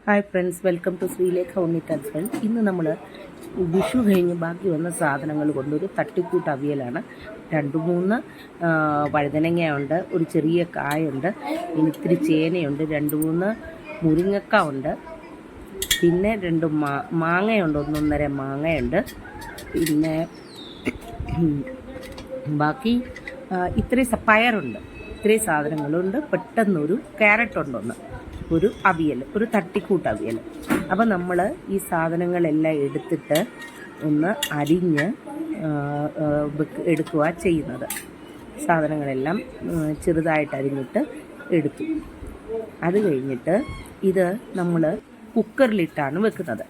Hi friends, welcome to Sreelekha Unnithan's world. ഇന്ന് നമ്മൾ വിഷു കഴിഞ്ഞ് ബാക്കി വന്ന സാധനങ്ങൾ കൊണ്ടൊരു തട്ടിക്കൂട്ട് അവിയലാണ്. 2-3 വഴുതനങ്ങയുണ്ട്, ഒരു ചെറിയ കായുണ്ട്, പിന്നെ ഇത്തിരി ചേനയുണ്ട്, 2-3 മുരിങ്ങക്ക ഉണ്ട്, പിന്നെ 2 മാങ്ങയുണ്ട്, 1-1.5 മാങ്ങയുണ്ട്, പിന്നെ ബാക്കി ഇത്രയും പയറുണ്ട്. ഇത്രയും സാധനങ്ങളുണ്ട്. പെട്ടെന്നൊരു ക്യാരറ്റ് ഉണ്ടൊന്ന്, ഒരു അവിയൽ, ഒരു തട്ടിക്കൂട്ട് അവിയൽ. അപ്പോൾ നമ്മൾ ഈ സാധനങ്ങളെല്ലാം എടുത്തിട്ട് ഒന്ന് അരിഞ്ഞ് എടുക്കുക ചെയ്യുന്നത്. സാധനങ്ങളെല്ലാം ചെറുതായിട്ട് അരിഞ്ഞിട്ട് എടുത്തു. അത് കഴിഞ്ഞിട്ട് ഇത് നമ്മൾ കുക്കറിലിട്ടാണ് വെക്കുന്നത്.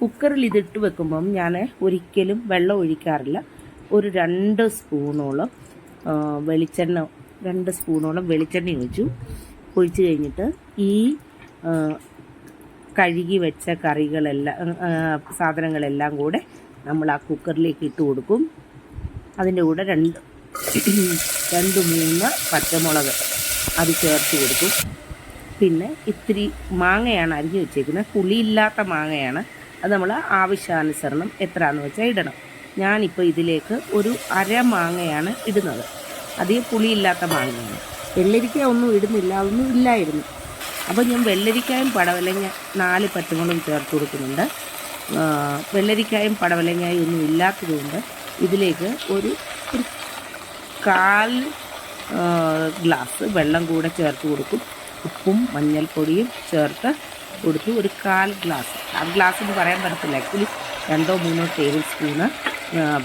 കുക്കറിൽ ഇതിട്ട് വെക്കുമ്പം ഞാൻ ഒരിക്കലും വെള്ളം ഒഴിക്കാറില്ല. ഒരു 2 സ്പൂണോളം വെളിച്ചെണ്ണ ഒഴിച്ച് കഴിഞ്ഞിട്ട് ഈ കഴുകി വെച്ച സാധനങ്ങളെല്ലാം കൂടെ നമ്മൾ ആ കുക്കറിലേക്ക് ഇട്ട് കൊടുക്കും. അതിൻ്റെ കൂടെ 2-3 പച്ചമുളക് അത് ചേർത്ത് കൊടുക്കും. പിന്നെ ഇത്തിരി മാങ്ങയാണ് അരിഞ്ഞു വെച്ചേക്കുന്നത്. പുളിയില്ലാത്ത മാങ്ങയാണ്. അത് നമ്മൾ ആവശ്യാനുസരണം എത്രയാണെന്ന് വെച്ചാൽ ഇടണം. ഞാനിപ്പോൾ ഇതിലേക്ക് ഒരു 1/2 മാങ്ങയാണ് ഇടുന്നത്. അധികം പുളിയില്ലാത്ത മാങ്ങയാണ്. വെള്ളരിക്ക ഒന്നും ഇടുന്നില്ല, അതൊന്നും ഇല്ലായിരുന്നു. അപ്പോൾ ഞാൻ വെള്ളരിക്കായും പടവലങ്ങ 4 പച്ചമുളകും ചേർത്ത് കൊടുക്കുന്നുണ്ട്. വെള്ളരിക്കായും പടവലങ്ങായും ഒന്നും ഇല്ലാത്തതുകൊണ്ട് ഇതിലേക്ക് ഒരു 1/4 ഗ്ലാസ് വെള്ളം കൂടെ ചേർത്ത് കൊടുക്കും. ഉപ്പും മഞ്ഞൾപ്പൊടിയും ചേർത്ത് കൊടുത്ത് ഒരു 1/4 ഗ്ലാസ് എന്ന് പറയാൻ പറ്റത്തില്ല, ആക്ച്വലി 2-3 ടേബിൾ സ്പൂണ്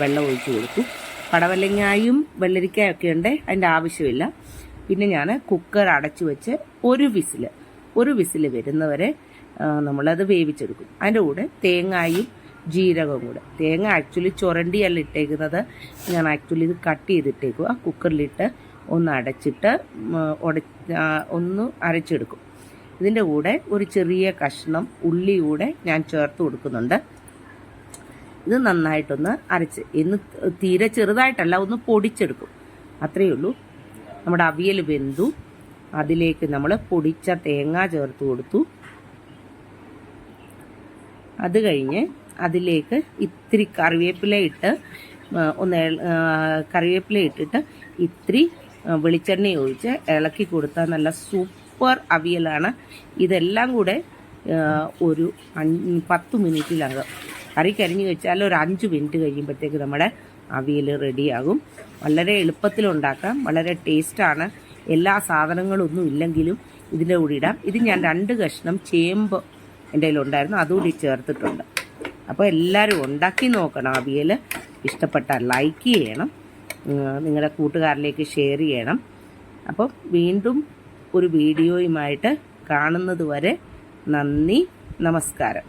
വെള്ളം ഒഴിച്ച് കൊടുക്കും. പടവലങ്ങായും വെള്ളരിക്കായും ഒക്കെ ഉണ്ട്, അതിൻ്റെ ആവശ്യമില്ല. പിന്നെ ഞാൻ കുക്കർ അടച്ചു വെച്ച് ഒരു വിസിൽ വരുന്നവരെ നമ്മളത് വേവിച്ചെടുക്കും. അതിൻ്റെ കൂടെ തേങ്ങായും ജീരകവും കൂടെ. തേങ്ങ ആക്ച്വലി ചുരണ്ടിയല്ല ഇട്ടേക്കുന്നത്, ഞാൻ ആക്ച്വലി ഇത് കട്ട് ചെയ്തിട്ടേക്കുക. കുക്കറിലിട്ട് ഒന്ന് അടച്ചിട്ട് ഒന്ന് അരച്ചെടുക്കും. ഇതിൻ്റെ കൂടെ ഒരു ചെറിയ കഷ്ണം ഉള്ളി കൂടെ ഞാൻ ചേർത്ത് കൊടുക്കുന്നുണ്ട്. ഇത് നന്നായിട്ടൊന്ന് അരച്ച്, തീരെ ചെറുതായിട്ടല്ല, ഒന്ന് പൊടിച്ചെടുക്കും. അത്രയേ ഉള്ളൂ. നമ്മുടെ അവിയൽ വെന്തു. അതിലേക്ക് നമ്മൾ പൊടിച്ച തേങ്ങ ചേർത്ത് കൊടുത്തു. അത് കഴിഞ്ഞ് അതിലേക്ക് ഇത്തിരി കറിവേപ്പില ഇട്ടിട്ട് ഇത്തിരി വെളിച്ചെണ്ണ ഒഴിച്ച് ഇളക്കി കൊടുത്താൽ നല്ല സൂപ്പർ അവിയലാണ്. ഇതെല്ലാം കൂടെ ഒരു 10 മിനിറ്റിലകം കറി കരിഞ്ഞ് വെച്ചാൽ ഒരു 5 മിനിറ്റ് കഴിയുമ്പോഴത്തേക്ക് നമ്മുടെ അവിയൽ റെഡിയാകും. വളരെ എളുപ്പത്തിലുണ്ടാക്കാം, വളരെ ടേസ്റ്റാണ്. എല്ലാ സാധനങ്ങളൊന്നും ഇല്ലെങ്കിലും ഇതിൻ്റെ കൂടെ ഇടാം. ഇത് ഞാൻ 2 കഷ്ണം ചേമ്പ് എൻ്റെ കയ്യിലുണ്ടായിരുന്നു, അതുകൂടി ചേർത്തിട്ടുണ്ട്. അപ്പോൾ എല്ലാവരും ഉണ്ടാക്കി നോക്കണം. അവിയൽ ഇഷ്ടപ്പെട്ടാൽ ലൈക്ക് ചെയ്യണം, നിങ്ങളുടെ കൂട്ടുകാരിലേക്ക് ഷെയർ ചെയ്യണം. അപ്പോൾ വീണ്ടും ഒരു വീഡിയോയുമായിട്ട് കാണുന്നത് വരെ നന്ദി, നമസ്കാരം.